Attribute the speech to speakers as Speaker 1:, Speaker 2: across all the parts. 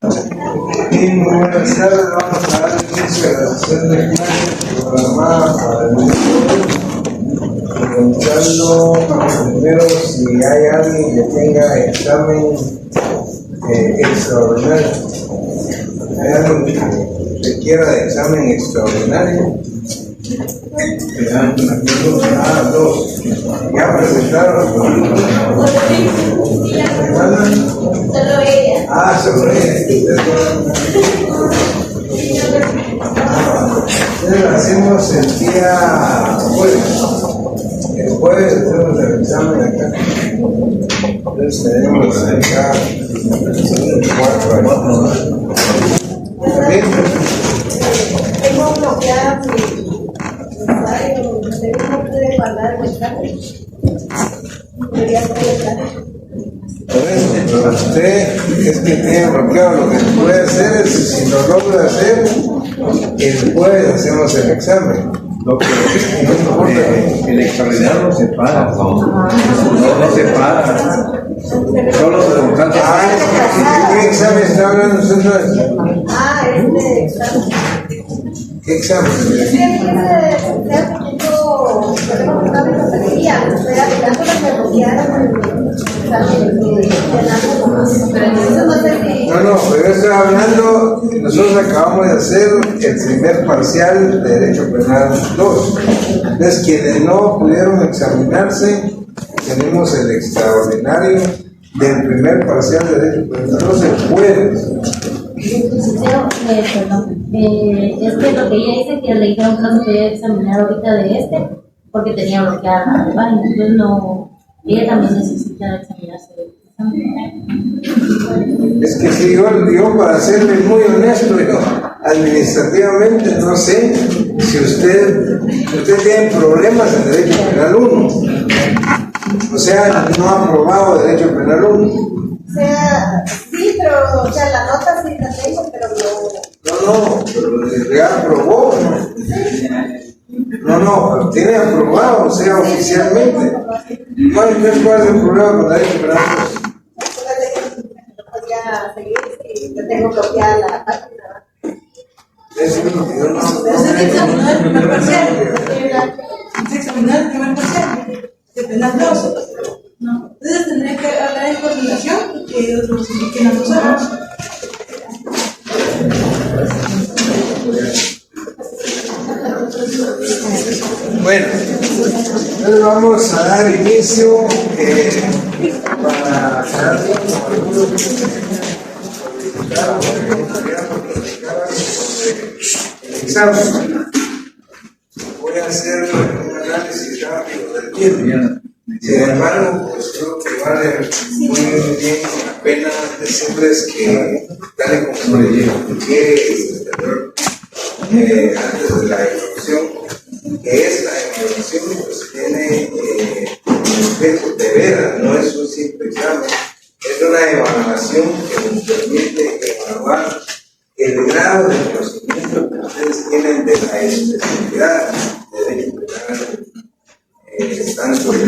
Speaker 1: Y muy buenas tardes, vamos a dar inicio a la sesión de clases programada para el día de hoy, preguntando primero si hay alguien que tenga examen extraordinario. ¿Hay alguien que requiera de examen extraordinario? Dos. Ya presentaron.
Speaker 2: Solo ella.
Speaker 1: Solo ella. Entonces lo hacemos el día jueves. El jueves hacemos el examen acá. Entonces tenemos acá 4 años. ¿Bien?
Speaker 2: Tengo bloqueado mi usuario, usted no puede guardar el mensaje. Debería contestar.
Speaker 1: Usted es que tiene bloqueado. Lo que puede hacer es, si lo logra hacer, el jueves hacemos el examen. Lo que no importa.
Speaker 3: El extraordinario no se para, no se para. Solo se contrata.
Speaker 1: ¿Qué examen está hablando usted?
Speaker 2: Este examen.
Speaker 1: ¿Qué examen?
Speaker 2: Sí,
Speaker 1: No, pero yo estoy hablando, nosotros acabamos de hacer el primer parcial de Derecho Penal 2. Entonces, quienes no pudieron examinarse, tenemos el extraordinario del primer parcial de Derecho Penal 2 el jueves.
Speaker 4: Perdón. Es que lo que ella dice que le dijeron que no se podía examinar ahorita de porque tenía bloqueada la página, entonces no, ella también necesita examinarse de
Speaker 1: Es que si yo para serle muy honesto, yo administrativamente no sé si usted tiene problemas en Derecho Penal 1, o sea, no ha aprobado Derecho Penal 1.
Speaker 2: sí, pero, la nota sí la tengo, pero no.
Speaker 1: Pero ya aprobó, no, pero tiene aprobado, o sea, oficialmente. ¿Cuál es el problema con Derecho Penal 2?
Speaker 2: No podía seguir si yo tengo bloqueada la página.
Speaker 1: Es lo que yo no.
Speaker 5: examinar el primer parcial. De Penal 2. No. Entonces tendría que hablar en coordinación porque ellos nos indiquen a nosotros.
Speaker 1: Bueno, entonces vamos a dar inicio para el examen. Voy a hacer un análisis rápido del tiempo. Sin embargo, pues creo que vale muy bien la pena decirles que, tal y como le expliqué antes de la introducción, que esta evaluación pues tiene efecto de veras, no es un simple examen, es una evaluación que nos permite evaluar el grado de conocimiento que ustedes tienen de la especialidad de Derecho Penal, tanto de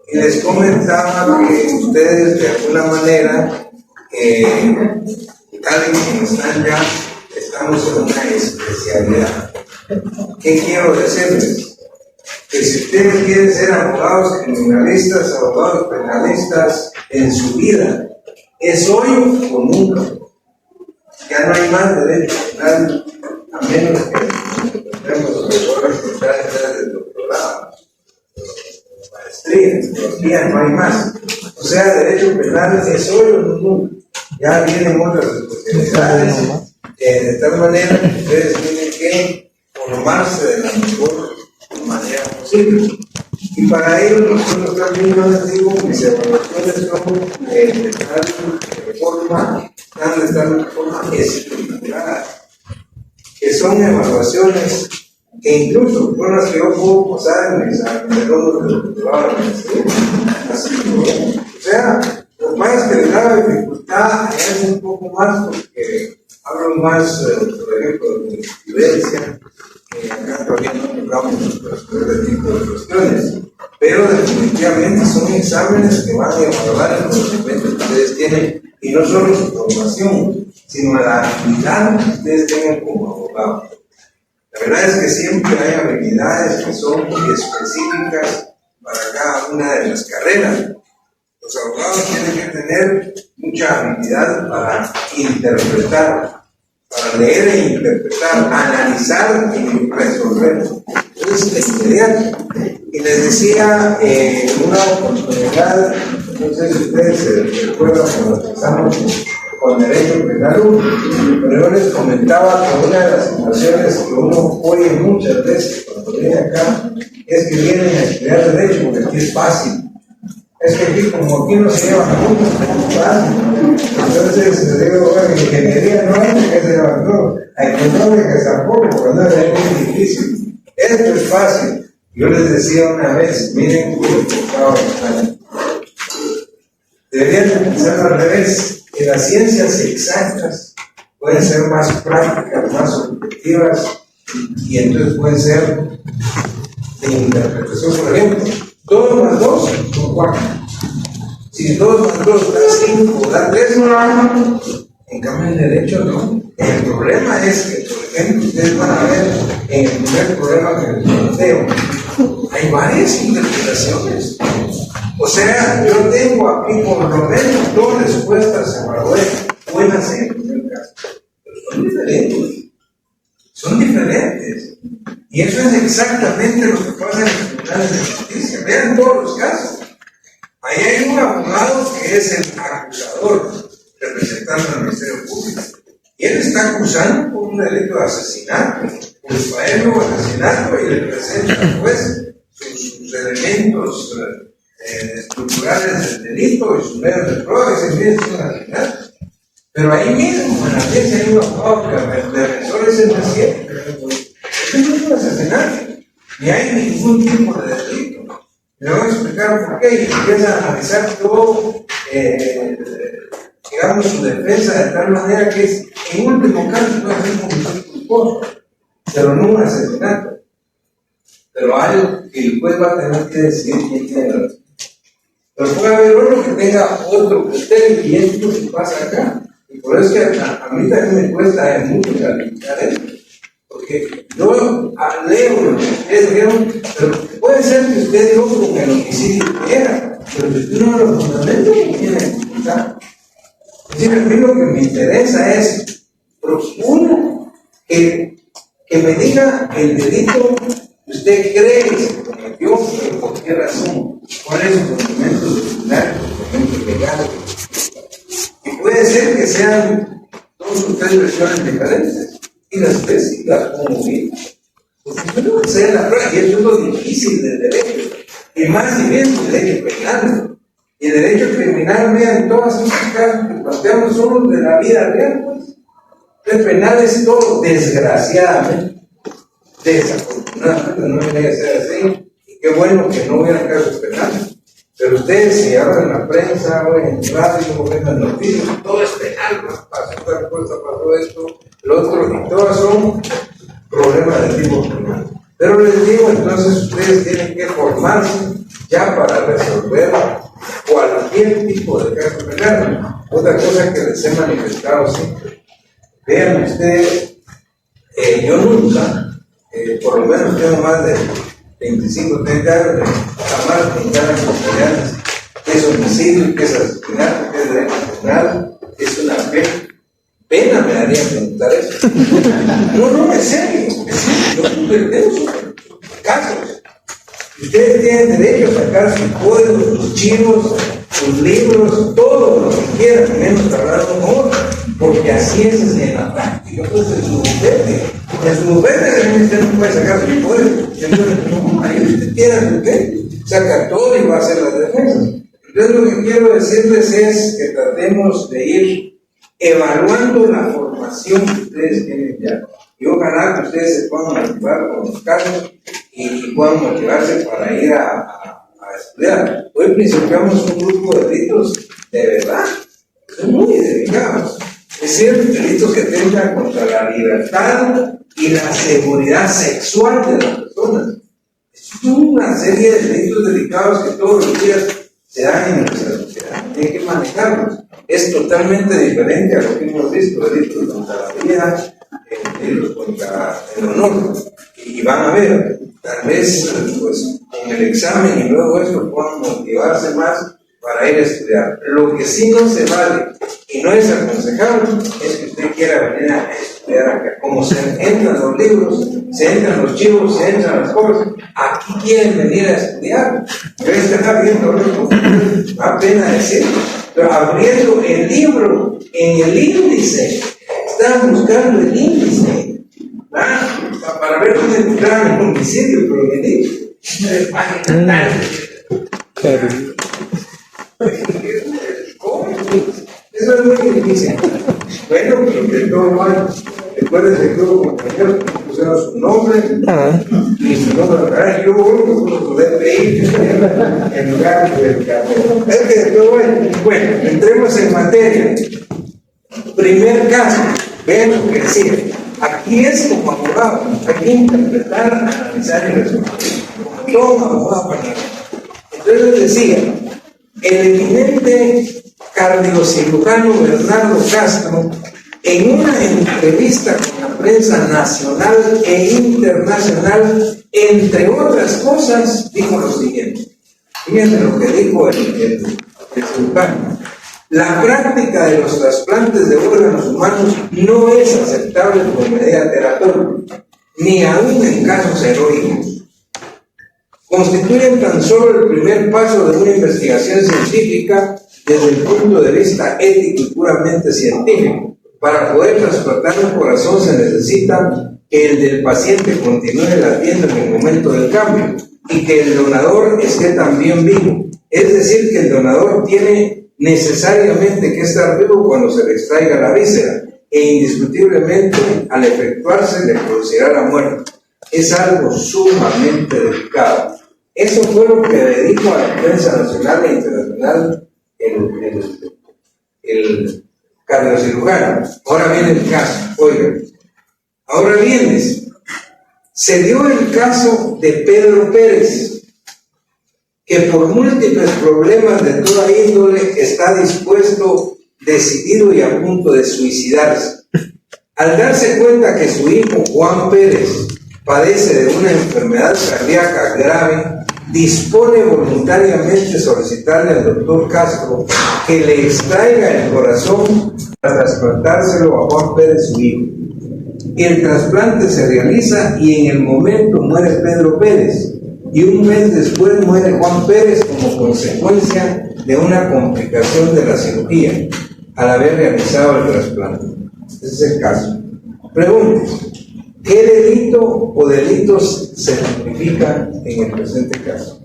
Speaker 1: y les comentaba que ustedes de alguna manera, tal y como están ya, estamos en una especialidad. ¿Qué quiero decirles? Que si ustedes quieren ser abogados criminalistas, abogados penalistas en su vida, es hoy o nunca. Ya no hay más derecho penal, a menos que tengamos los mejores centrales del doctorado, maestría, todavía no hay más. O sea, derecho penal es hoy o nunca. Ya vienen otras especialidades, de tal manera que ustedes tienen que formarse de la mejor manera posible. Y para ello nosotros también, yo les digo, mis evaluaciones son de tal forma estructurada, que son evaluaciones que incluso con las que yo puedo pasar en el examen de logros de doctorado. O sea, por más que le da dificultad, es un poco más porque hablo más, por ejemplo, de mi vivencia. Acá todavía no tocamos este tipo de cuestiones, pero definitivamente son exámenes que van a evaluar el conocimiento que ustedes tienen tienen, y no solo su formación, sino la habilidad que ustedes tengan como abogados. La verdad es que siempre hay habilidades que son muy específicas para cada una de las carreras. Los abogados tienen que tener mucha habilidad para interpretar, para leer e interpretar, analizar y resolver. Entonces, es inmediato. Y les decía una oportunidad, no sé si ustedes se recuerdan cuando empezamos con derecho penal, pero yo les comentaba que una de las situaciones que uno oye muchas veces cuando viene acá es que vienen a estudiar derecho porque aquí es fácil. Es que aquí, como aquí no se llevan juntos, es fácil. Entonces, les digo, bueno, ingeniería no es que se llevan todo, a económicas tampoco, porque no es muy difícil. Esto es fácil. Yo les decía una vez, miren, deberían de pensar al revés, que las ciencias exactas pueden ser más prácticas, más objetivas, y entonces pueden ser de interpretación. Por ejemplo, 2 más 2 son 4. Si 2 más 2 da 5, da 3, en cambio en derecho no. El problema es que, por ejemplo, ustedes van a ver en el primer problema que les planteo, hay varias interpretaciones. O sea, yo tengo aquí por lo menos 2 respuestas buenas en el primer caso, pero son diferentes. Son diferentes. Y eso es exactamente lo que pasa en los tribunales de justicia. Vean todos los casos. Ahí hay un abogado que es el acusador, representando al Ministerio Público. Y él está acusando por un delito de asesinato, pues para él hubo asesinato y le presenta al juez sus elementos estructurales del delito y sus medios de prueba, y se mide es un asesinato. Pero ahí mismo, en la audiencia hay un abogado que el defensor es el presidente. Eso no es un asesinato, ni hay ningún tipo de delito. Me voy a explicar por qué, y empieza a analizar todo, digamos, su defensa de tal manera que es, en último caso, puede ser comisión culposa, pero no un asesinato. Pero algo que el juez va a tener que decir quién tiene razón. Pero puede haber uno que tenga otro criterio, y es lo que pasa acá. Y por eso es que a mí también me cuesta mucho calificar esto. Porque yo leo lo que ustedes vieron, pero puede ser que usted dio con el homicidio que era, pero si usted no lo fundamenta, no tiene que pensar. Es decir, a mí lo que me interesa es, uno, que me diga el delito que usted cree que se cometió, por qué razón, cuál es su fundamento disciplinario, su fundamento legal. Y puede ser que sean 2 o 3 versiones diferentes, y las 3 las pongo bien. Porque yo no sé la prueba, y eso es lo difícil del derecho, y más si bien el derecho penal. Y el derecho criminal, vean, todas esas casos que planteamos son los de la vida real, pues. El penal es todo, desgraciadamente, desafortunadamente, no debería ser así, y qué bueno que no hubiera casos penales. Pero ustedes, si abren la prensa, o en el radio, o en las noticias, todo es penal, pasó tal cosa, pasó esto, lo otro, y todas son problemas de tipo penal. Pero les digo, entonces ustedes tienen que formarse ya para resolver cualquier tipo de caso penal. Otra cosa que les he manifestado siempre, vean ustedes, yo nunca, por lo menos tengo más de 25, 30 años, jamás pintar en comunidades qué es homicidio, qué es asesinato, qué es derecho penal, qué es una pena me daría preguntar eso. No, es serio, yo tengo casos. Ustedes tienen derecho a sacar sus códigos, sus chivos, sus libros, todo lo que quieran, menos hablar un amor, porque así es en la práctica. Entonces, en su bufete usted no puede sacar sus códigos. Entonces, no, ahí usted tiene usted, saca todo y va a hacer las defensas. Entonces, lo que quiero decirles es que tratemos de ir evaluando la formación que ustedes tienen ya. Y ojalá que ustedes se puedan motivar con los casos y puedan motivarse para ir a estudiar. Hoy principiamos un grupo de delitos de verdad, son muy delicados. Es decir, delitos que tengan contra la libertad y la seguridad sexual de las personas. Es una serie de delitos delicados que todos los días se dan en nuestra sociedad. Hay que manejarlos. es totalmente diferente a lo que hemos visto, delitos contra la vida, delitos contra el honor. Y van a ver, tal vez pues, con el examen y luego esto puedan motivarse más para ir a estudiar. Lo que sí no se vale y no es aconsejable es que usted quiera venir a estudiar acá. Como se entran los libros, se entran los chivos, se entran las cosas, aquí quieren venir a estudiar. Yo estaba viendo, da pena decirlo, pero abriendo el libro en el índice, estaban buscando el índice, para ver dónde entraban el homicidio, pero en el índice, página tal. ¿Cómo? Eso es muy difícil. Bueno, pero de todo mal. Recuérdense que hubo compañeros que pusieron su nombre y su nombre. Yo puedo poder pedir en lugar del carro. Es que de todo mal. Bueno, entremos en materia. Primer caso, vean lo que decía. Aquí es como abogado, hay que interpretar, analizar y resolver. Como todo abogado para. Entonces decía. El eminente cardiocirujano Bernardo Castro, en una entrevista con la prensa nacional e internacional, entre otras cosas, dijo lo siguiente. Fíjense lo que dijo el cirujano. La práctica de los trasplantes de órganos humanos no es aceptable por medida terapéutica, ni aún en casos heroicos. Constituyen tan solo el primer paso de una investigación científica desde el punto de vista ético y puramente científico. Para poder trasplantar un corazón se necesita que el del paciente continúe latiendo en el momento del cambio y que el donador esté también vivo. Es decir, que el donador tiene necesariamente que estar vivo cuando se le extraiga la víscera e indiscutiblemente al efectuarse le producirá la muerte. Es algo sumamente delicado. Eso fue lo que le dijo a la prensa nacional e internacional el cardiocirujano. Ahora viene el caso, oigan. Ahora viene, se dio el caso de Pedro Pérez, que por múltiples problemas de toda índole está dispuesto, decidido y a punto de suicidarse. Al darse cuenta que su hijo Juan Pérez padece de una enfermedad cardíaca grave, dispone voluntariamente solicitarle al doctor Castro que le extraiga el corazón para trasplantárselo a Juan Pérez, su hijo. El trasplante se realiza y en el momento muere Pedro Pérez, y un mes después muere Juan Pérez como consecuencia de una complicación de la cirugía al haber realizado el trasplante. Ese es el caso. Preguntas. ¿Qué delito o delitos se tipifican en el presente caso?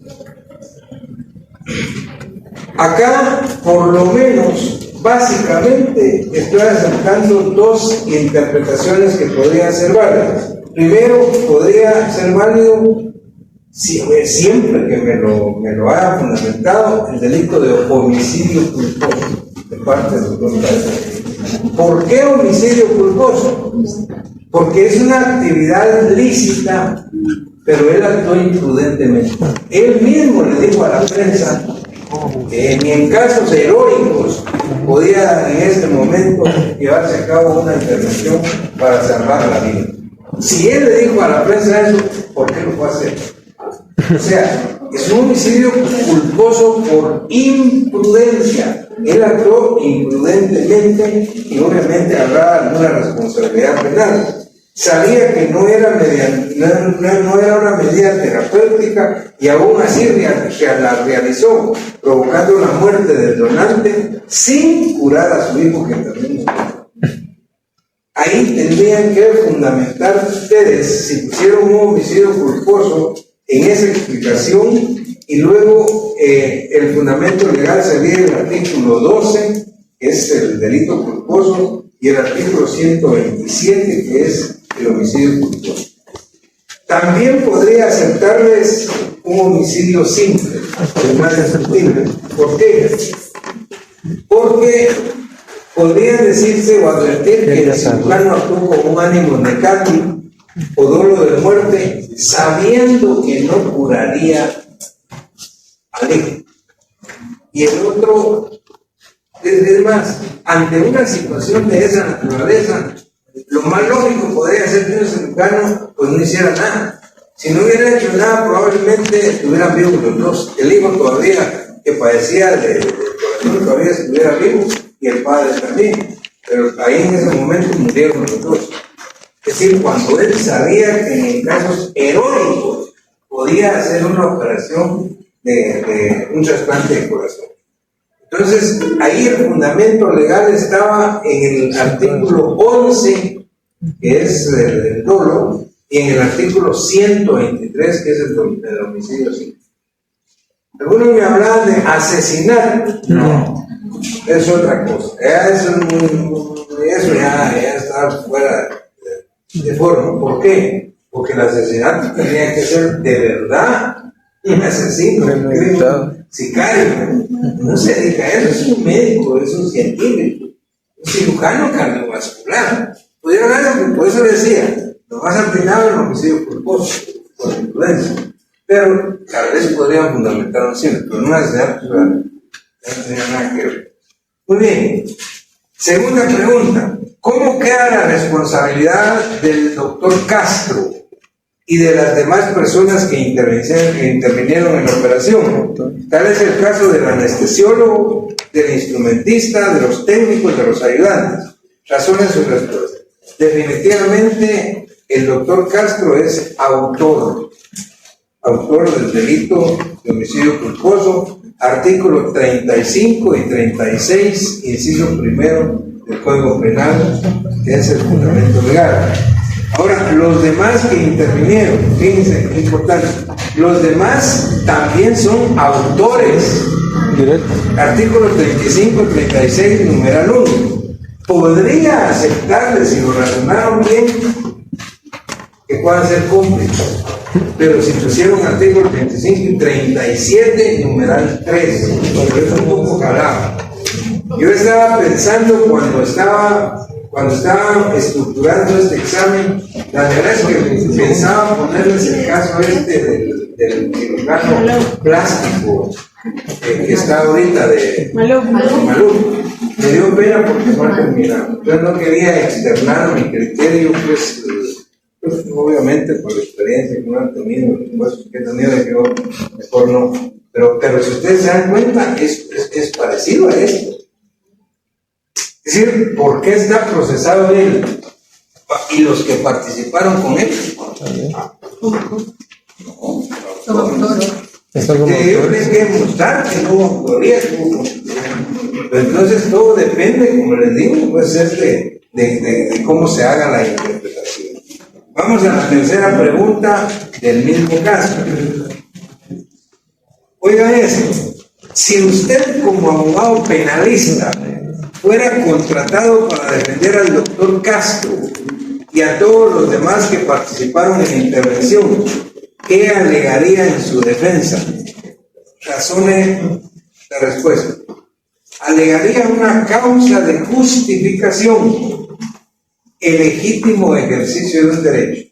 Speaker 1: Acá, por lo menos, básicamente, estoy aceptando dos interpretaciones que podrían ser válidas. Primero, podría ser válido, siempre que me lo haya fundamentado, el delito de homicidio culposo de parte del doctor Castro. ¿Por qué homicidio culposo? Porque es una actividad lícita, pero él actuó imprudentemente. Él mismo le dijo a la prensa que ni en casos heroicos podía en este momento llevarse a cabo una intervención para salvar la vida. Si él le dijo a la prensa eso, ¿por qué lo fue a hacer? O sea, es un homicidio culposo por imprudencia. Él actuó imprudentemente y obviamente habrá alguna responsabilidad penal. Sabía que no era una medida terapéutica y aún así la realizó, provocando la muerte del donante sin curar a su hijo, que también murió. Ahí tendrían que fundamentar ustedes si pusieron un homicidio culposo en esa explicación, y luego el fundamento legal sería el artículo 12, que es el delito culposo, y el artículo 127, que es el homicidio culposo. También podría aceptarles un homicidio simple, además de susceptible. ¿Por qué? Porque podría decirse o advertir que el cirujano actuó con un ánimo de cambio o dolo de muerte, sabiendo que no curaría al hijo. Y el otro Es más, ante una situación de esa naturaleza, lo más lógico podría ser que un cirujano pues no hiciera nada. Si no hubiera hecho nada, probablemente estuvieran vivos los dos. El hijo todavía, que padecía de corazón, todavía estuviera vivo, y el padre también. Pero ahí en ese momento murieron los dos. Es decir, cuando él sabía que en casos heroicos podía hacer una operación de un trasplante de corazón. Entonces, ahí el fundamento legal estaba en el artículo 11, que es el dolo, y en el artículo 123, que es el homicidio simple. Algunos me hablaban de asesinar. No, es otra cosa. Eso ya está fuera de forma. ¿Por qué? Porque el asesinato tenía que ser de verdad un asesino, un sicario. No se dedica a eso, es un médico, es un científico, un cirujano cardiovascular. Pudieron hacerlo, por eso decía, lo más atinado es el homicidio culposo, por influencia. Pero tal vez podrían fundamentar un cine, pero no asesinato no tenía nada que ver. Muy bien. Segunda pregunta. ¿Cómo queda la responsabilidad del doctor Castro y de las demás personas que intervinieron en la operación? Tal es el caso del anestesiólogo, del instrumentista, de los técnicos, de los ayudantes. Razones su respuesta. Definitivamente el doctor Castro es autor del delito de homicidio culposo, artículos 35 y 36, inciso primero del Código Penal, que es el fundamento legal. Ahora, los demás que intervinieron, fíjense, es importante, los demás también son autores. Artículos 35 y 36, numeral 1. Podría aceptarles, si lo razonaron bien, que puedan ser cómplices, pero si pusieron artículos 35 y 37, numeral 3, porque es un poco calado. Yo estaba pensando cuando estaba estructurando este examen, la verdad es que pensaba ponerles el caso del cirujano plástico que está ahorita de Malú. Me dio pena porque no terminaba. Yo no quería externar mi criterio, pues obviamente por la experiencia que no han tenido, pues que he tenido, yo mejor no. Pero si ustedes se dan cuenta, es parecido a esto. Es decir, ¿por qué está procesado él y los que participaron con él? Yo les que demostrar que no hubo autoría. Entonces todo depende, como les digo, pues de cómo se haga la interpretación. Vamos a la tercera pregunta del mismo caso. Oiga esto, si usted como abogado penalista fuera contratado para defender al doctor Castro y a todos los demás que participaron en la intervención, ¿qué alegaría en su defensa? Razone la respuesta. Alegaría una causa de justificación, el legítimo ejercicio de un derecho.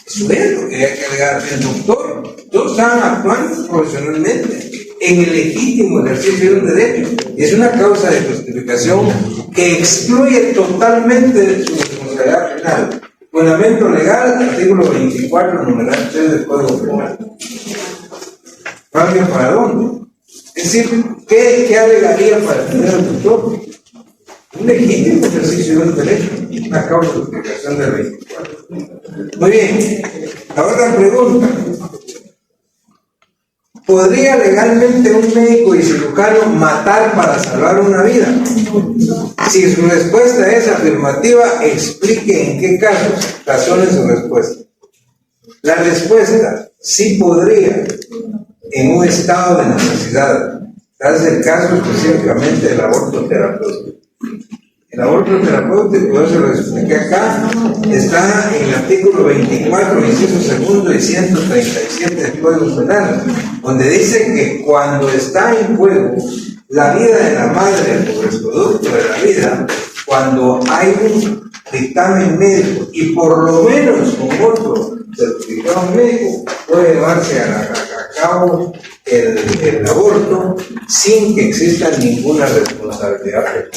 Speaker 1: Eso es lo que hay que alegar. El doctor, todos estaban actuando profesionalmente en el legítimo ejercicio de un derecho. Y es una causa de justificación que excluye totalmente de su responsabilidad penal. Fundamento legal, artículo 24, numeral 3 del Código Penal. ¿Cambio para dónde? Es decir, ¿qué alegaría para defender al doctor? Un legítimo ejercicio de un derecho, una causa de justificación del 24. Muy bien, la otra pregunta. ¿Podría legalmente un médico y cirujano matar para salvar una vida? Si su respuesta es afirmativa, explique en qué casos. Razone su respuesta. La respuesta, sí podría, en un estado de necesidad. Tal es el caso específicamente del aborto terapéutico. El aborto terapéutico, yo se lo expliqué acá, está en el artículo 24, inciso segundo y 137 del Código Penal, donde dice que cuando está en juego la vida de la madre o el producto de la vida, cuando hay un dictamen médico y por lo menos con otro certificado médico, puede llevarse a cabo el aborto sin que exista ninguna responsabilidad penal.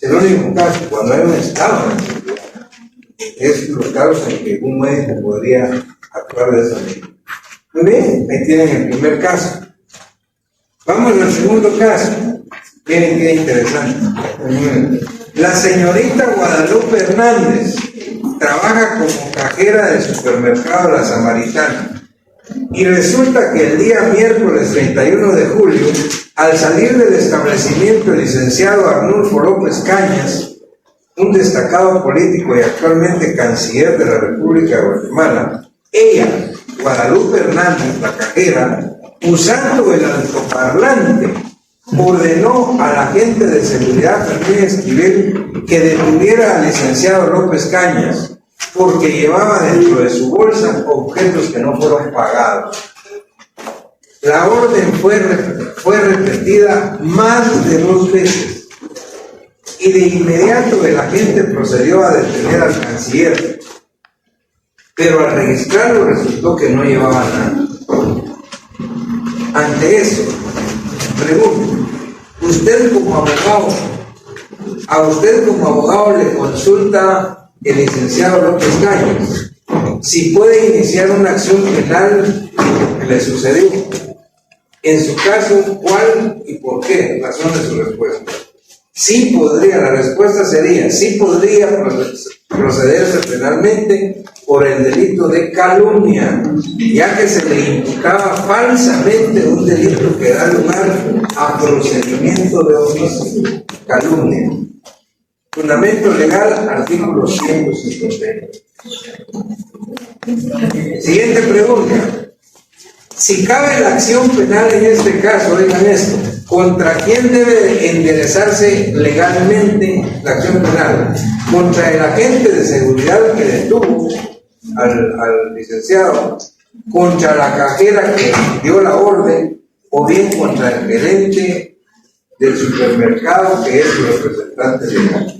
Speaker 1: Es el único caso cuando hay un estado de necesidad. Es los casos en que un médico podría actuar de esa manera. Muy bien, ahí tienen el primer caso. Vamos al segundo caso. Miren qué interesante. La señorita Guadalupe Hernández trabaja como cajera del supermercado La Samaritana. Y resulta que el día miércoles 31 de julio, al salir del establecimiento el licenciado Arnulfo López Cañas, un destacado político y actualmente canciller de la República de Guatemala, ella, Guadalupe Hernández, la cajera, usando el altoparlante, ordenó al agente de seguridad Fermín Esquivel que detuviera al licenciado López Cañas porque llevaba dentro de su bolsa objetos que no fueron pagados. La orden fue repetida más de 2 veces y de inmediato el agente procedió a detener al canciller, pero al registrarlo resultó que no llevaba nada. Ante eso, pregunto, a usted como abogado le consulta el licenciado López Cañas si puede iniciar una acción penal que le sucedió. En su caso, ¿cuál y por qué? Razón de su respuesta. Sí podría, la respuesta sería, sí podría procederse penalmente por el delito de calumnia, ya que se le imputaba falsamente un delito que da lugar a procedimiento de oficio, calumnia. Fundamento legal, artículo 150. Siguiente pregunta. Si cabe la acción penal en este caso, oigan esto, ¿contra quién debe enderezarse legalmente la acción penal? ¿Contra el agente de seguridad que detuvo al licenciado? ¿Contra la cajera que dio la orden? ¿O bien contra el gerente del supermercado que es su representante legal?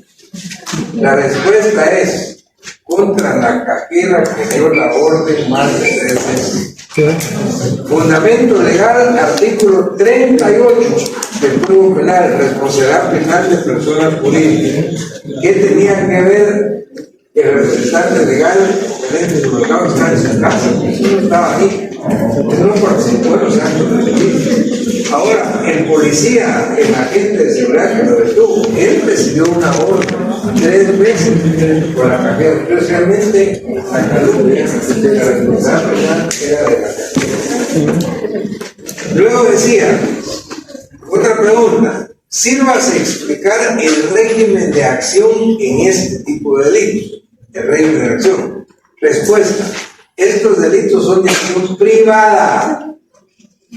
Speaker 1: La respuesta es contra la cajera que dio la orden más de 3 veces. Fundamento legal, artículo 38 del Código Penal, responsabilidad penal de personas jurídicas. ¿Qué tenía que ver el representante legal o gerente de supermercado que estaba en su casa? Eso no estaba ahí. Eso no participó en los actos de delito. Ahora, el policía, el agente de seguridad que lo detuvo, él recibió una orden 3 veces por la cajera. Entonces, realmente, la calumnia de la responsabilidad penal era de la cajera. Luego decía, otra pregunta, sírvase explicar el régimen de acción en este tipo de delitos. El régimen de acción. Respuesta, estos delitos son de acción privada.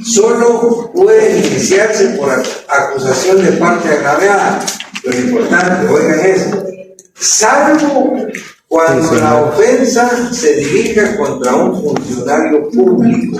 Speaker 1: Solo pueden iniciarse por acusación de parte agraviada. Lo importante, oigan esto, salvo cuando la ofensa se dirija contra un funcionario público.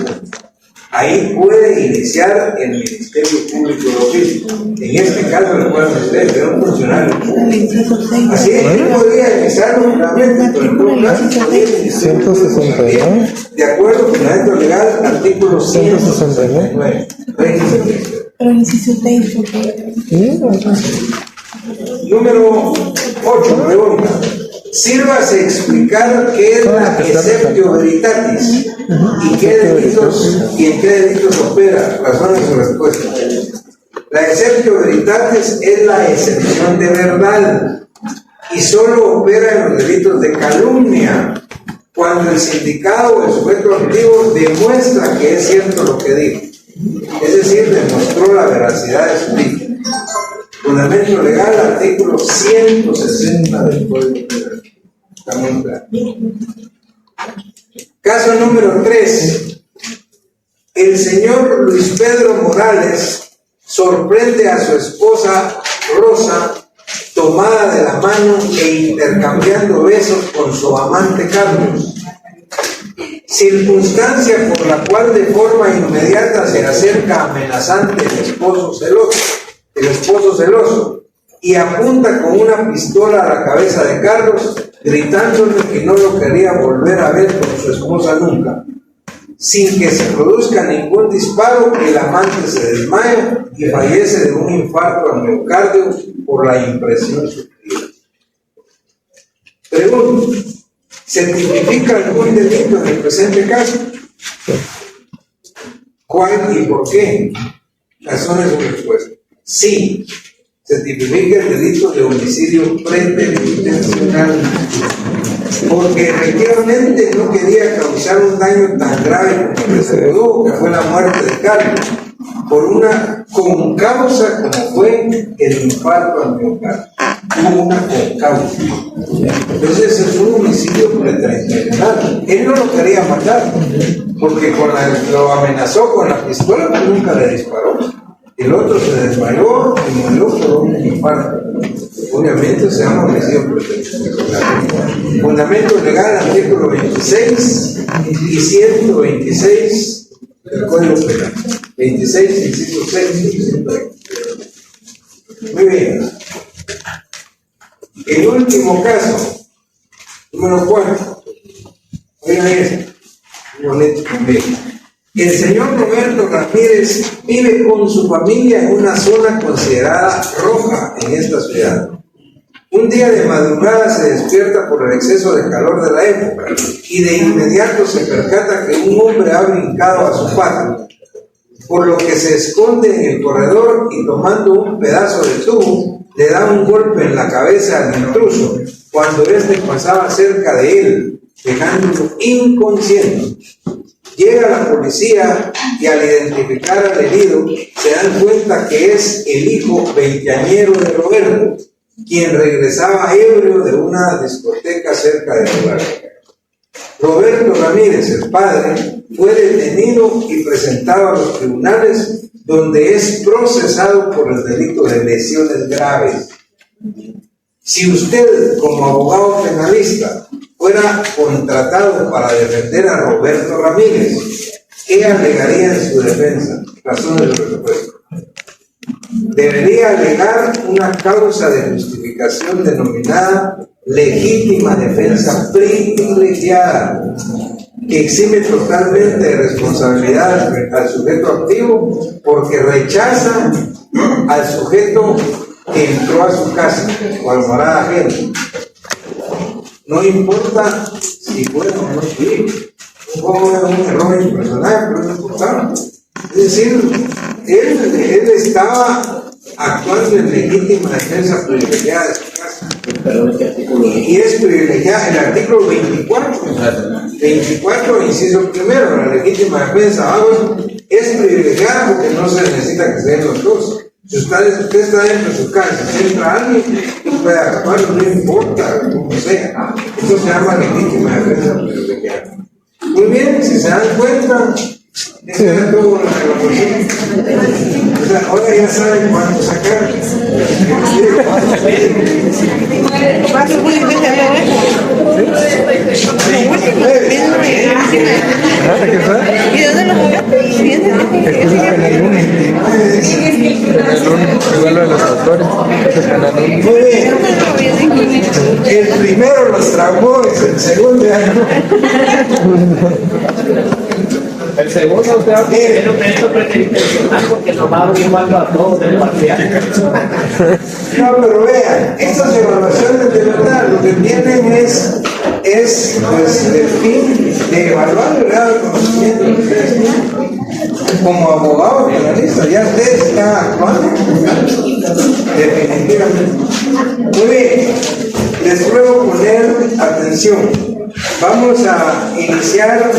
Speaker 1: Ahí puede iniciar el Ministerio Público de Oficio. En este caso, recuerden ustedes que era un funcionario público. Así es, yo podría iniciarlo realmente, pero en todo caso podría iniciar 169. De acuerdo con el fundamento legal, artículo 169.
Speaker 5: Pero inciso 6,
Speaker 1: Número 8, pregunta. Sírvase explicar qué es la exceptio veritatis y en qué delitos opera. Razón de su respuesta. La exceptio veritatis es la excepción de verdad y solo opera en los delitos de calumnia cuando el sindicado o el sujeto activo demuestra que es cierto lo que dijo, es decir, demostró la veracidad de su dicho. Fundamento legal, artículo 160 del Código Penal. Está muy claro. Caso número 3. El señor Luis Pedro Morales sorprende a su esposa Rosa tomada de la mano e intercambiando besos con su amante Carlos, circunstancia por la cual de forma inmediata se acerca amenazante el esposo celoso y apunta con una pistola a la cabeza de Carlos, gritándole que no lo quería volver a ver con su esposa nunca. sin que se produzca ningún disparo, el amante se desmaya y fallece de un infarto al miocardio por la impresión sufrida. Pregunto, ¿se tipifica algún delito en el presente caso? ¿Cuál y por qué? Razones de respuesta. Sí, se tipifica el delito de homicidio preterintentacional, porque efectivamente no quería causar un daño tan grave como que se produjo, que fue la muerte de Carlos, por una concausa como fue el infarto al miocardio. Hubo una concausa. Entonces es un homicidio preterintentacional. Él no lo quería matar, porque lo amenazó con la pistola, pero nunca le disparó. El otro se desmayó y murió por un infarto. Obviamente se llama homicidio preterintentacional. Fundamento legal, artículo 26 y 126 del Código Penal. 26, inciso 6 y 126. Muy bien. El último caso, número 4. Oigan esto, bonito también. El señor Roberto Ramírez vive con su familia en una zona considerada roja en esta ciudad. Un día de madrugada se despierta por el exceso de calor de la época y de inmediato se percata que un hombre ha brincado a su patio, por lo que se esconde en el corredor y tomando un pedazo de tubo le da un golpe en la cabeza al intruso cuando éste pasaba cerca de él, dejándolo inconsciente. Llega la policía y al identificar al herido se dan cuenta que es el hijo veinteañero de Roberto, quien regresaba ebrio de una discoteca cerca del lugar. Roberto Ramírez, el padre, fue detenido y presentado a los tribunales, donde es procesado por el delito de lesiones graves. Si usted, como abogado penalista, fuera contratado para defender a Roberto Ramírez, ¿qué alegaría en su defensa? Razones de respuesta. Debería alegar una causa de justificación denominada legítima defensa privilegiada, que exime totalmente de responsabilidad al sujeto activo porque rechaza al sujeto que entró a su casa o a la morada ajena. No importa si fue o no fue, un error impersonal, pero no importaba. Es decir, él estaba actuando en legítima defensa privilegiada de su casa. Y es privilegiada el artículo 24, inciso primero, la legítima defensa es privilegiada porque no se necesita que se den los dos. Si usted está dentro de su casa, si entra alguien, puede actuar, no importa cómo sea. Eso se llama legítima defensa privilegiada. Muy bien, si se dan cuenta, esa era toda la evaluación. O sea, ahora ya saben cuánto sacar.
Speaker 5: ¿Y dónde lo juega?
Speaker 3: Igual de los autores.
Speaker 1: El primero los traumó, el segundo ya no.
Speaker 6: El segundo usted va a tener un delito preterintencional porque nomás igual a todos del parcial.
Speaker 1: No, pero vean, estas evaluaciones de verdad lo que tienen es pues el fin de evaluar el grado de conocimiento de ustedes como abogado penalista. Ya usted está actuando definitivamente. Muy bien, les ruego poner atención. Vamos a iniciar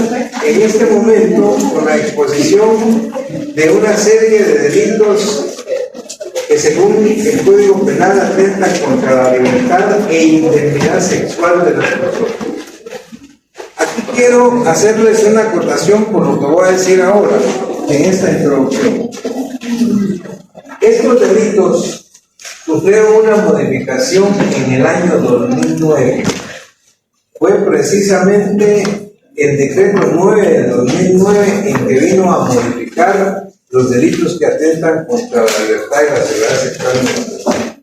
Speaker 1: en este momento con la exposición de una serie de delitos que según el Código Penal atentan contra la libertad e integridad sexual de las personas. Aquí quiero hacerles una acotación por lo que voy a decir ahora en esta introducción. Estos delitos sufrieron una modificación en el año 2009. Fue precisamente el decreto 9 de 2009 en que vino a modificar los delitos que atentan contra la libertad y la seguridad sexual de las personas.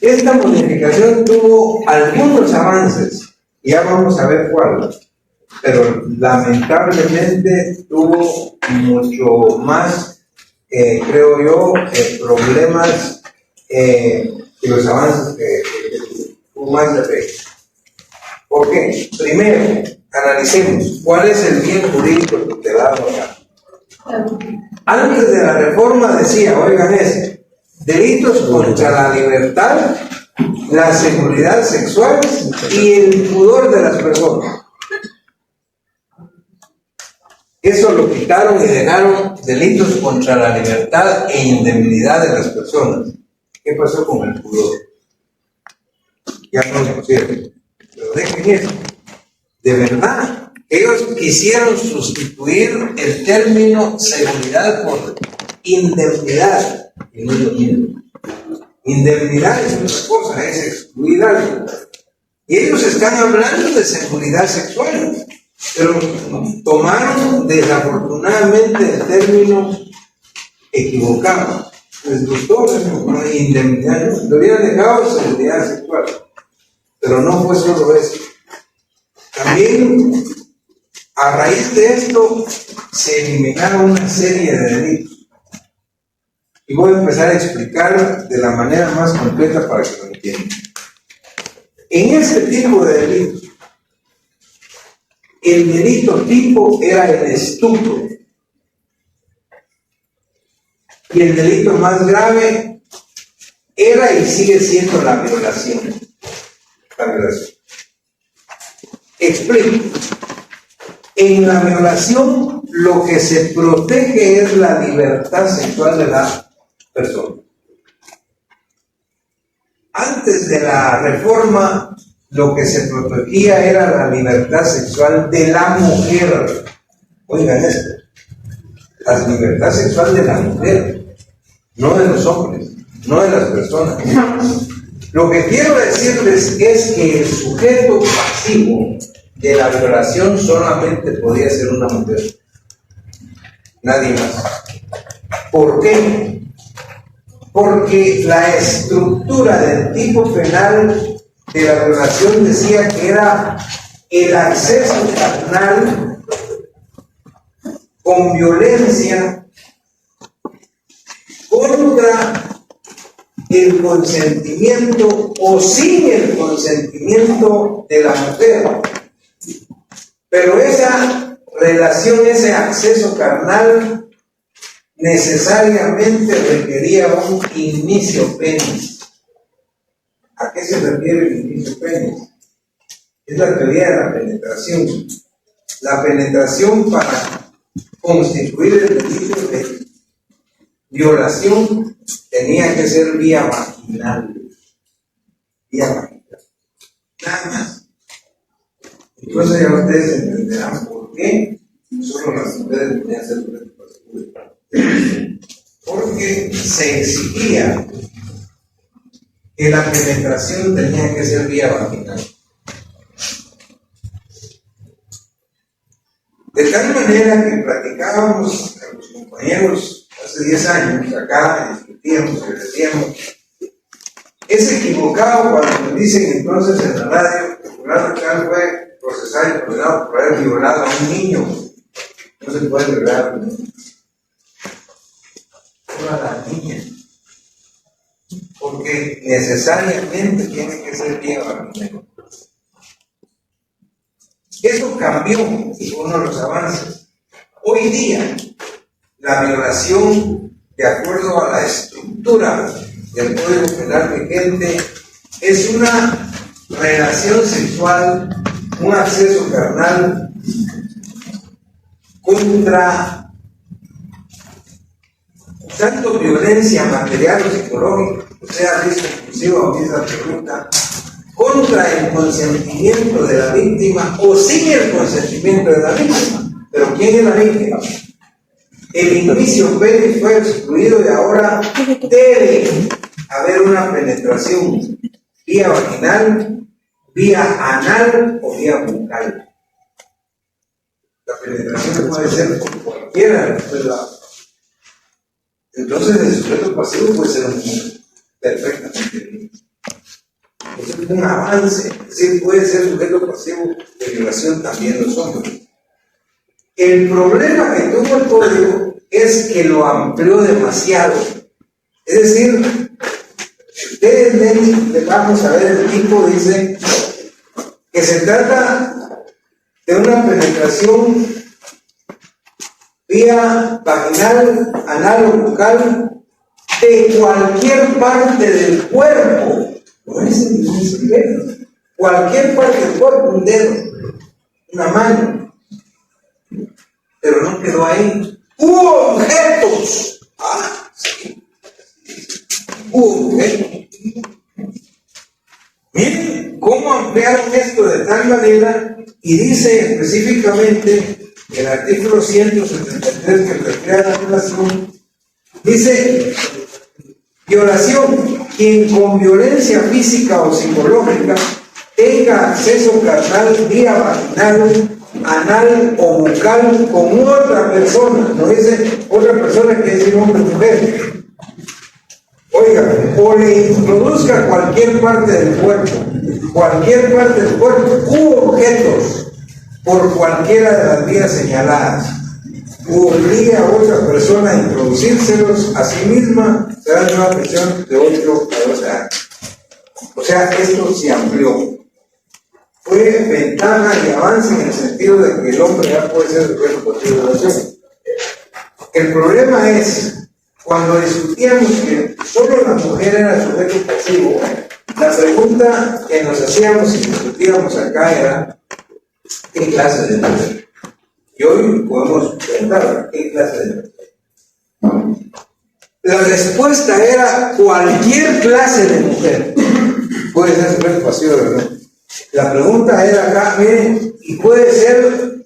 Speaker 1: Esta modificación tuvo algunos avances, ya vamos a ver cuáles, pero lamentablemente tuvo mucho más, creo yo, problemas que los avances que tuvo más de efecto. ¿Por qué? Primero, analicemos cuál es el bien jurídico tutelado acá. Antes de la reforma decía, oigan eso, delitos contra la libertad, la seguridad sexual y el pudor de las personas. Eso lo quitaron y dejaron delitos contra la libertad e indemnidad de las personas. ¿Qué pasó con el pudor? Ya no lo pusieron. Pero dejen eso. De verdad, ellos quisieron sustituir el término seguridad por indemnidad. Y no es lo mismo. Indemnidad es otra cosa, es excluir algo. Y ellos están hablando de seguridad sexual, pero tomaron desafortunadamente el término equivocado. Les gustó la indemnidad, lo hubieran dejado seguridad sexual, pero no fue solo eso. También, a raíz de esto, se eliminaron una serie de delitos. Y voy a empezar a explicar de la manera más completa para que lo entiendan. En este tipo de delitos, el delito tipo era el estupro. Y el delito más grave era y sigue siendo la violación. La violación. Explico. En la violación, lo que se protege es la libertad sexual de la persona. Antes de la reforma, lo que se protegía era la libertad sexual de la mujer. Oigan esto, la libertad sexual de la mujer, no de los hombres, no de las personas. Lo que quiero decirles es que el sujeto pasivo de la violación solamente podía ser una mujer, nadie más. ¿Por qué? Porque la estructura del tipo penal de la violación decía que era el acceso carnal con violencia contra el consentimiento o sin el consentimiento de la mujer. Pero esa relación, ese acceso carnal, necesariamente requería un inicio penis. ¿A qué se refiere el inicio penis? Es la teoría de la penetración. La penetración para constituir el delito de violación tenía que ser vía vaginal. Vía vaginal. Nada más. Entonces ya ustedes entenderán por qué solo las mujeres podían ser porque se exigía que la penetración tenía que ser vía vaginal. De tal manera que platicábamos a los compañeros hace 10 años, acá discutíamos y decíamos, es equivocado cuando nos dicen entonces en la radio que fulano tal fue procesado y condenado por haber violado a un niño. No se puede violar a un niño. A la niña, porque necesariamente tiene que ser vía vaginal. Eso cambió uno de los avances. Hoy día, la violación, de acuerdo a la estructura del Código Penal vigente, es una relación sexual, un acceso carnal contra tanto violencia material o psicológica, sea riesgo exclusivo o esa pregunta, contra el consentimiento de la víctima o sin el consentimiento de la víctima. ¿Pero quién es la víctima? El inicio penis fue excluido y ahora debe haber una penetración vía vaginal, vía anal o vía bucal. La penetración puede ser por cualquiera de los dos lados. Entonces el sujeto pasivo puede ser un niño perfectamente bien. es un avance, es decir, puede ser sujeto pasivo de violación también los hombres. El problema que tuvo el código es que lo amplió demasiado. Es decir, si ustedes ven, vamos a ver, el tipo dice que se trata de una penetración vía vaginal, anal o bucal de cualquier parte del cuerpo. No es el dedo. Cualquier parte del cuerpo, un dedo, una mano. Pero no quedó ahí. Hubo objetos. Sí. Hubo objetos. Miren cómo ampliaron esto de tal manera, y dice específicamente el artículo 173 que refiere a la violación, dice: violación, quien con violencia física o psicológica tenga acceso carnal vía vaginal, anal o bucal con otra persona, no dice otra persona, que es hombre o mujer. Oiga, o le introduzca cualquier parte del cuerpo, u objetos por cualquiera de las vías señaladas, u obligue a otra persona a introducírselos a sí misma, será una prisión de 8 a 12 años. O sea, esto se amplió. Fue ventaja y avance en el sentido de que el hombre ya puede ser sujeto pasivo de violación. El problema es, cuando discutíamos que solo la mujer era sujeto pasivo, la pregunta que nos hacíamos y discutíamos acá era: ¿qué clase de mujer? Y hoy podemos preguntar: ¿qué clase de mujer? La respuesta era: cualquier clase de mujer puede ser sujeto pasivo de violación. La pregunta era acá, miren, y puede ser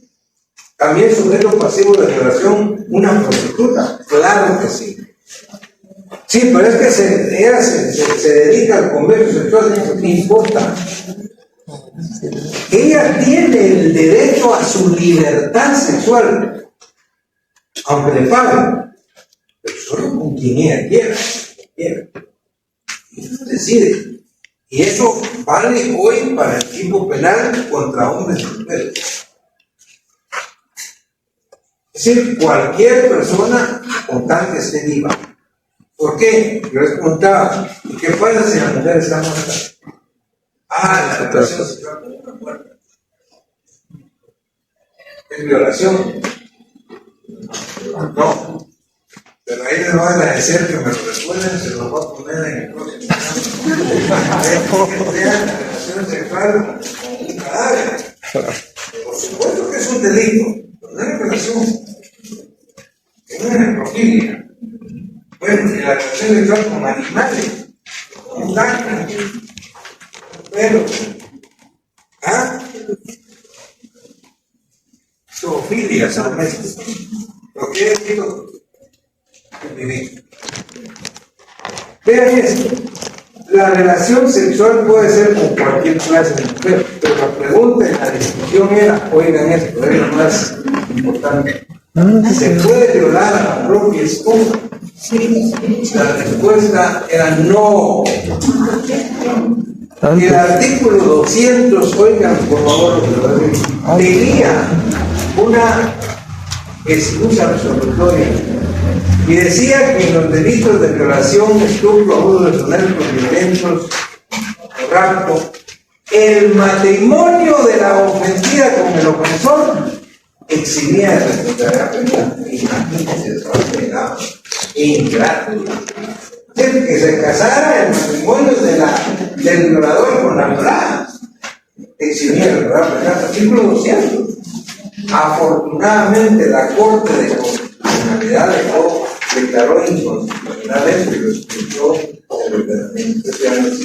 Speaker 1: también sujeto pasivo de violación una prostituta. Claro que sí. Sí, pero es que ella se dedica al comercio sexual, no importa. Ella tiene el derecho a su libertad sexual, aunque le paguen, pero solo con quien ella quiera. Y eso decide. Y eso vale hoy para el tipo penal contra hombres y mujeres. Es decir, cualquier persona con tal que esté viva. ¿Por qué? Yo les preguntaba: ¿y qué pasa si la mujer está muerta? La relación sexual con una muerta es violación. No. Pero ahí les van a decir que me lo recuerden, se lo voy a poner en el próximo que sea la relación sexual con un cadáver. Por supuesto que es un delito, pero no es relación. Es una necrofilia. Bueno, y la relación sexual con animales, con vacas, perros, zoofilia, ¿sabes? Lo que he dicho en mi vida. Vean esto: la relación sexual puede ser con cualquier clase de mujer, pero la pregunta en la discusión era, oigan esto, es lo más importante: ¿se puede violar a la propia esposa? La respuesta era no. El artículo 200, oigan por favor, tenía una excusa resolutoria y decía que en los delitos de violación, estupro, abuso de sonéticos violentos, rapto, el matrimonio de la ofendida con el ofensor eximía de responsabilidad penal. Imagínense, eso pegado. Ingrato. Que se casara el matrimonio del violador con la violada. Eximía de responsabilidad penal. Artículo 200. Afortunadamente la Corte de Constitucionalidad declaró inconstitucional esto y lo expulsó del ordenamiento especial.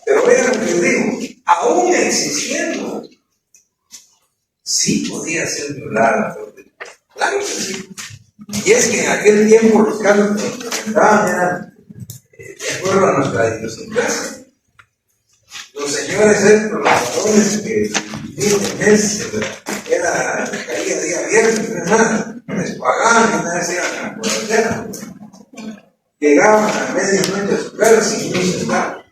Speaker 1: Pero vean lo que les digo: aún existiendo, sí podía ser violada. Claro que sí. Y es que en aquel tiempo los casos que nos presentaban eran de acuerdo a nuestra idiosincrasia. Los señores estos, los varones que viven en mes, caía día viernes, no es nada, les pagaban y nada se iban a conocer. Llegaban a medianoche a su casa sin luz estar.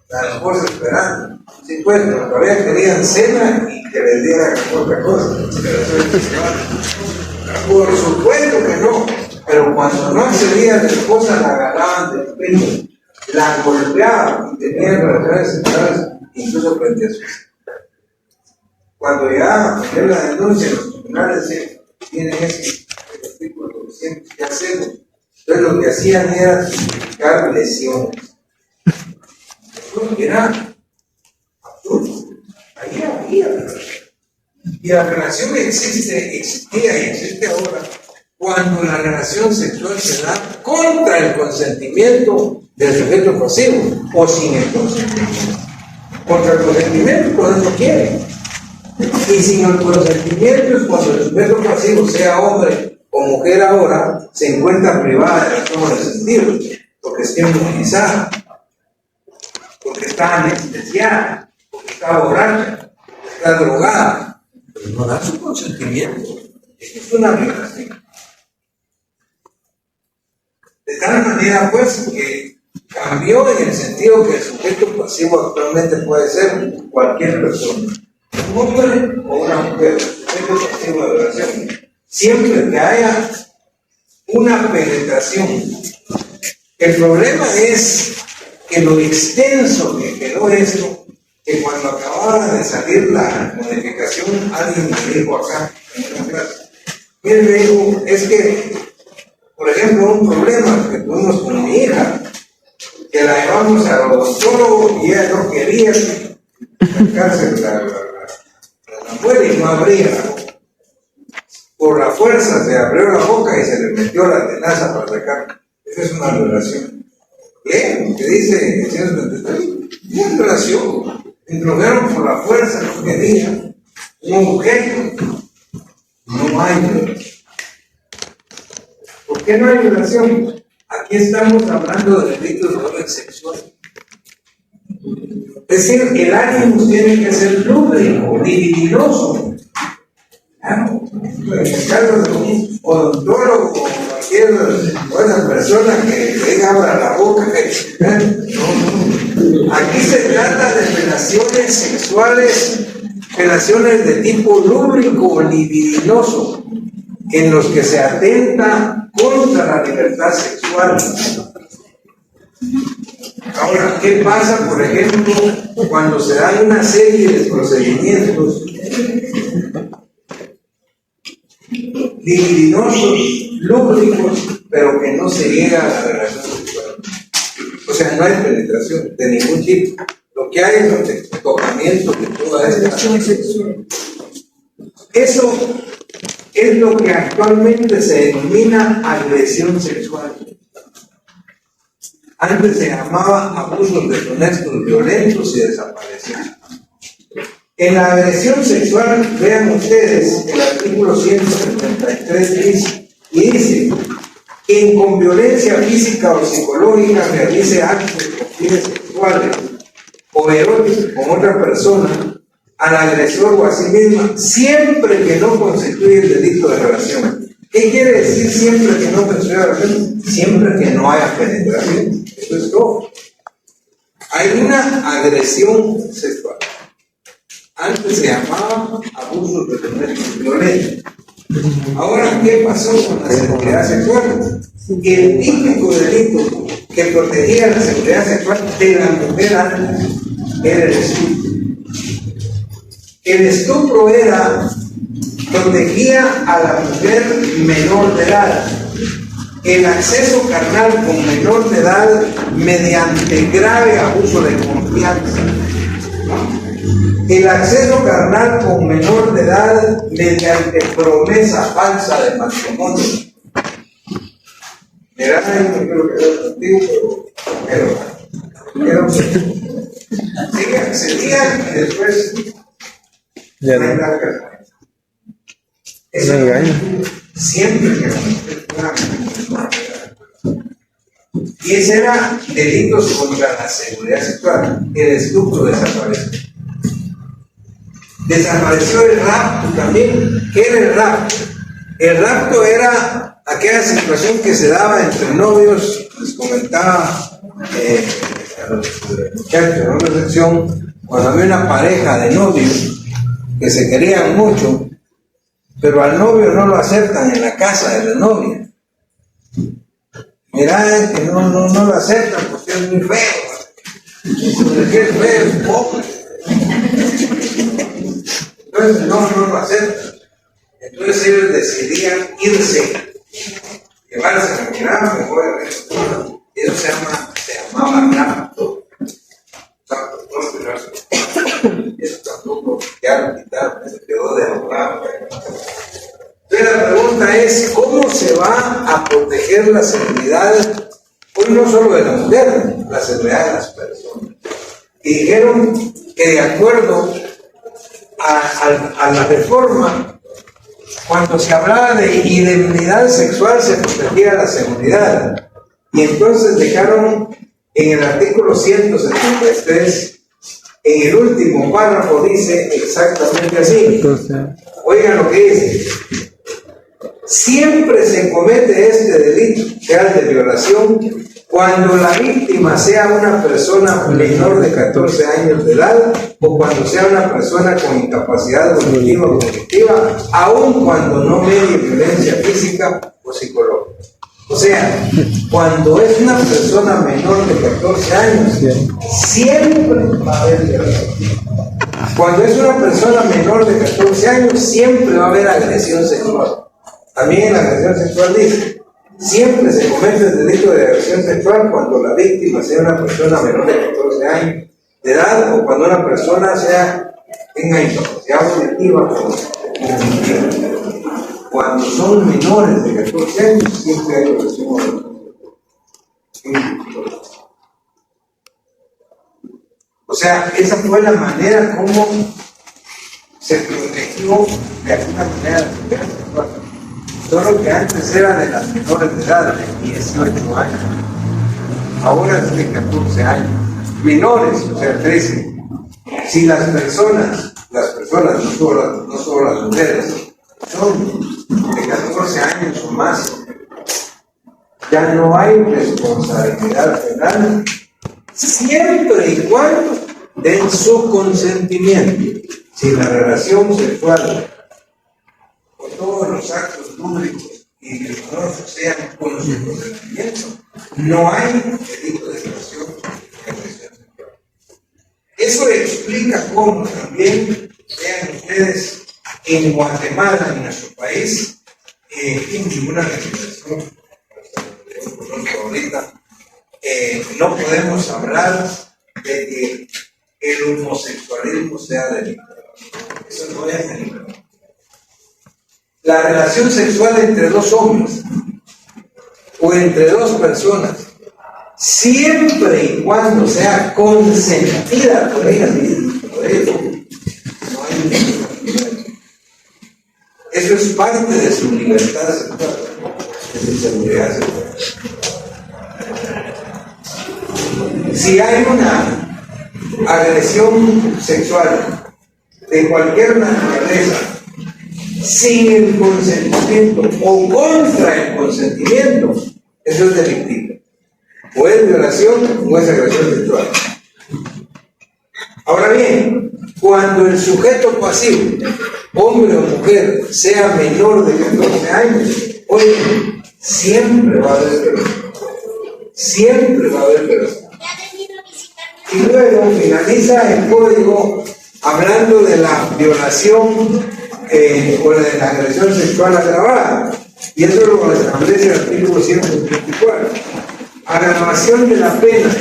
Speaker 1: la esposa esperando. Sí, pues, pero todavía querían cena y que les diera otra cosa. Por supuesto que no, pero cuando no accedía la esposa la agarraban del pelo, la golpeaban y tenían relaciones sexuales incluso frente a sus hijos. Cuando llegaba a poner la denuncia en los tribunales, tienen ese artículo 200, ¿qué hacemos? Entonces lo que hacían era justificar lesiones. Eso era absurdo. Ahí había. Y la relación existía y existe ahora cuando la relación sexual se da contra el consentimiento del sujeto pasivo o sin el consentimiento. Contra el consentimiento cuando no quiere. Y sin el consentimiento es cuando el sujeto pasivo, sea hombre o mujer ahora, se encuentra privada de la toma de sentido, porque está inmunizada, porque está anestesiada, porque está borracha, porque está drogada, pero no da su consentimiento. Esto es una violación. De tal manera, pues, que cambió en el sentido que el sujeto pasivo actualmente puede ser cualquier persona, un hombre o una mujer, sujeto pasivo de violación, siempre que haya una penetración. El problema es que lo extenso que quedó esto, que cuando acababa de salir la modificación, alguien me dijo acá en una clase, mire, me dijo, es que, por ejemplo, un problema que tuvimos con mi hija, que la llevamos al odontólogo y ella no quería sacarse la muela y no abría. Por la fuerza se abrió la boca y se le metió la tenaza para sacar. Esa es una violación. Bien, que dice el señor 73, una violación. Introdujeron por la fuerza, no quería, un objeto. No hay violación. ¿Por qué no hay violación? Aquí estamos hablando de delitos de orden sexual. Es decir, el ánimo tiene que ser lúbrico, libidinoso. Claro, en el caso de un odontólogo o cualquier buena persona que venga abra la boca, no. Aquí se trata de relaciones sexuales, relaciones de tipo lúbrico o libidinoso, en los que se atenta contra la libertad sexual. Ahora, ¿qué pasa, por ejemplo, cuando se dan una serie de procedimientos libidinosos, lúbricos, pero que no se llega a la relación sexual? O sea, no hay penetración de ningún tipo. Lo que hay es tocamiento de toda esta relación sexual. Eso es lo que actualmente se denomina agresión sexual. Antes se llamaba abusos deshonestos, violentos y desapareció. En la agresión sexual, vean ustedes, el artículo 173 dice: quien con violencia física o psicológica realice actos con fines sexuales o eróticos con otra persona, al agresor o a sí misma, siempre que no constituye el delito de relación. ¿Qué quiere decir siempre que no constituye la relación? Siempre que no haya penetración. Eso es todo. Hay una agresión sexual. Antes se llamaba abusos de violencia. Ahora, ¿qué pasó con la seguridad sexual? El típico delito que protegía la seguridad sexual de la mujer antes era el estupro. El estupro protegía a la mujer menor de edad. El acceso carnal con menor de edad mediante grave abuso de confianza. El acceso carnal con menor de edad mediante promesa falsa de matrimonio. Mirá, yo no quiero quedar contigo, pero sí, accedían y después
Speaker 3: ya no.
Speaker 1: Eso
Speaker 3: No engaño.
Speaker 1: siempre que y ese era delitos contra la seguridad sexual. El estupro desapareció. Desapareció el rapto también. ¿Qué era el rapto? El rapto era aquella situación que se daba entre novios, les comentaba muchachos en una sección, cuando había una pareja de novios que se querían mucho, pero al novio no lo aceptan en la casa de la novia. Mirá, que no lo aceptan porque es muy feo. Porque es feo, es pobre. Entonces no lo aceptan. Entonces ellos decidían irse, llevarse a mirar, me voy a ver. Eso se llamaba rapto. Eso tampoco ya lo quitaron, se quedó de abogado. Entonces la pregunta es, ¿cómo se va a proteger la seguridad, hoy no solo de la mujer, la seguridad de las personas? Y dijeron que de acuerdo a la reforma, cuando se hablaba de indemnidad sexual se protegía la seguridad. Y entonces dejaron en el artículo 173, en el último párrafo dice exactamente así. Oigan lo que dice. Siempre se comete este delito, sea de violación, cuando la víctima sea una persona menor de 14 años de edad o cuando sea una persona con incapacidad cognitiva o cognitiva, aun cuando no medie violencia física o psicológica. O sea, cuando es una persona menor de 14 años, siempre va a haber violación. Cuando es una persona menor de 14 años, siempre va a haber agresión sexual. También en la agresión sexual dice, siempre se comete el delito de agresión sexual cuando la víctima sea una persona menor de 14 años de edad o cuando una persona tenga incapacidad cognitiva o cognitiva. Cuando son menores de 14 años, siempre hay agresión. O sea, esa fue la manera como se protegió de alguna manera la seguridad sexual. Solo que antes era de las menores de edad, de 18 años. Ahora es de 14 años. Menores, o sea, 13. Si las personas, no solo las mujeres, son de 14 años o más, ya no hay responsabilidad penal, siempre y cuando den su consentimiento. Si la relación sexual o todos los actos públicos y religiosos sean con su consentimiento, no hay delito de violación y agresión sexual. Eso explica cómo también, vean ustedes, en Guatemala, en nuestro país, en ninguna legislación ahorita, no podemos hablar de que el homosexualismo sea delito. Eso no es delito. La relación sexual entre dos hombres o entre dos personas, siempre y cuando sea consentida por ellas mismas, no hay delito. Eso es parte de su libertad sexual, de su seguridad sexual. Si hay una agresión sexual de cualquier naturaleza sin el consentimiento o contra el consentimiento, eso es delictivo. O es violación o es agresión sexual. Ahora bien, cuando el sujeto pasivo, hombre o mujer, sea menor de 14 años, oye, siempre va a haber violación. Siempre va a haber violación. Y luego finaliza el código hablando de la violación o de la agresión sexual agravada. Y eso lo establece el artículo 134. Agravación de la pena.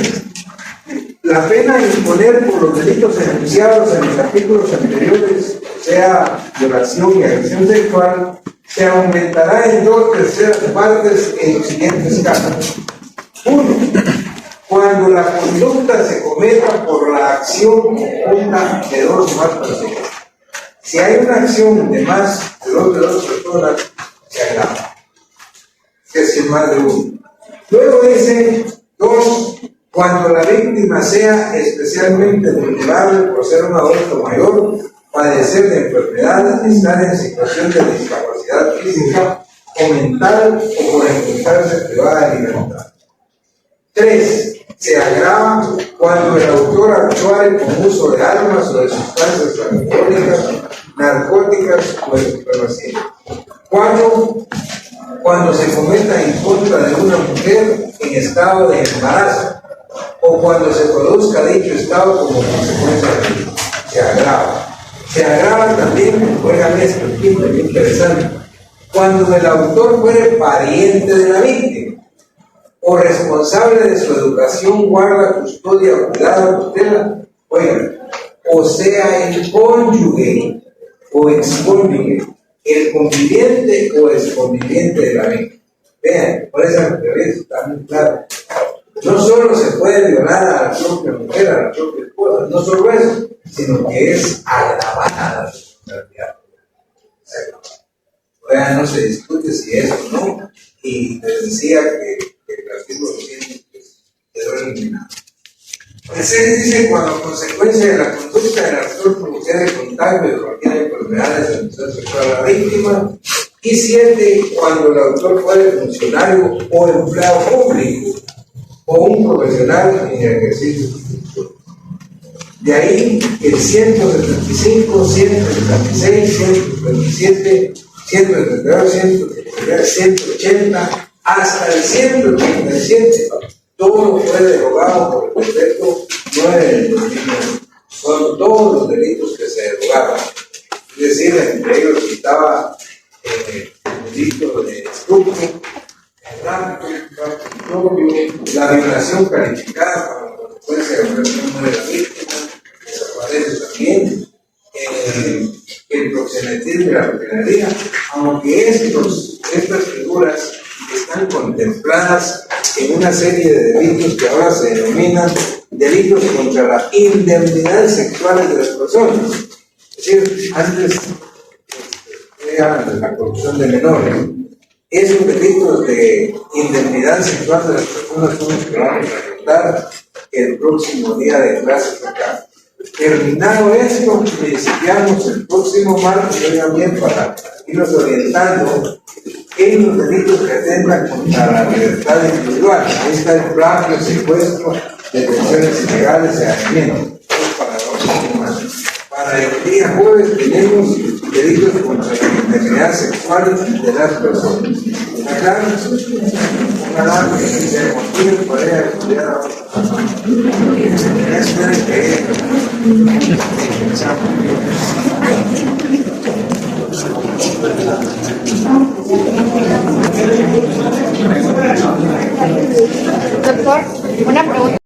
Speaker 1: La pena a imponer por los delitos enunciados en los artículos anteriores, sea violación y agresión sexual, se aumentará en 2/3 partes en los siguientes casos. 1. Cuando la conducta se cometa por la acción conjunta de dos o más personas. Si hay una acción de más de dos personas, se agrava. Es decir, más de uno. Luego dice 2. Cuando la víctima sea especialmente vulnerable por ser un adulto mayor, padecer de enfermedad, estar en situación de discapacidad física o mental o por encontrarse privada de libertad. 3. se agrava cuando el autor actuare con uso de armas o de sustancias alcohólicas, narcóticas o estupefacientes. Cuando se cometa en contra de una mujer en estado de embarazo o cuando se produzca dicho estado como consecuencia de ello, se agrava. Se agrava también, oigan esto, es interesante, cuando el autor fuere pariente de la víctima o responsable de su educación, guarda, custodia, cuidado, tutela, oigan, o sea el cónyuge o excónyuge, el conviviente o exconviviente de la víctima. Vean, por esa referencia está muy claro. No solo se puede violar a la propia mujer, a la propia esposa, no solo eso, sino que es agravada la responsabilidad. Ahora no se discute si es o no, y les decía que el artículo 100 quedó eliminado. El 6 dice: cuando a consecuencia de la conducta del actor produciera el contagio de cualquier enfermedad de transmisión sexual a la víctima. Y 7, cuando el autor fuera funcionario o empleado público o un profesional en ejercicio de función. De ahí el 175, 176, 177, 172, 180, hasta el 187. Todo fue derogado por el decreto 9 del 2009. Son todos los delitos que se derogaron. Es decir, entre ellos estaba el delito de estupro, la violación calificada como consecuencia de la violación de la víctima, desaparece también, el proxenetismo y la pedofilia, aunque estas figuras están contempladas en una serie de delitos que ahora se denominan delitos contra la indemnidad sexual de las personas. Es decir, antes era la corrupción de menores. Esos delitos de indemnidad sexual de las personas son los que vamos a tratar el próximo día de clases acá. Terminado esto, iniciamos el próximo martes, oigan bien, para irnos orientando en los delitos que atentan contra la libertad individual. Ahí está el plagio, el secuestro, detenciones ilegales y allanamientos. Para el día jueves tenemos delitos contra la integridad sexual de las personas. Acá, ojalá que se motiven para ir a estudiar. Esperen que
Speaker 7: doctor, una pregunta.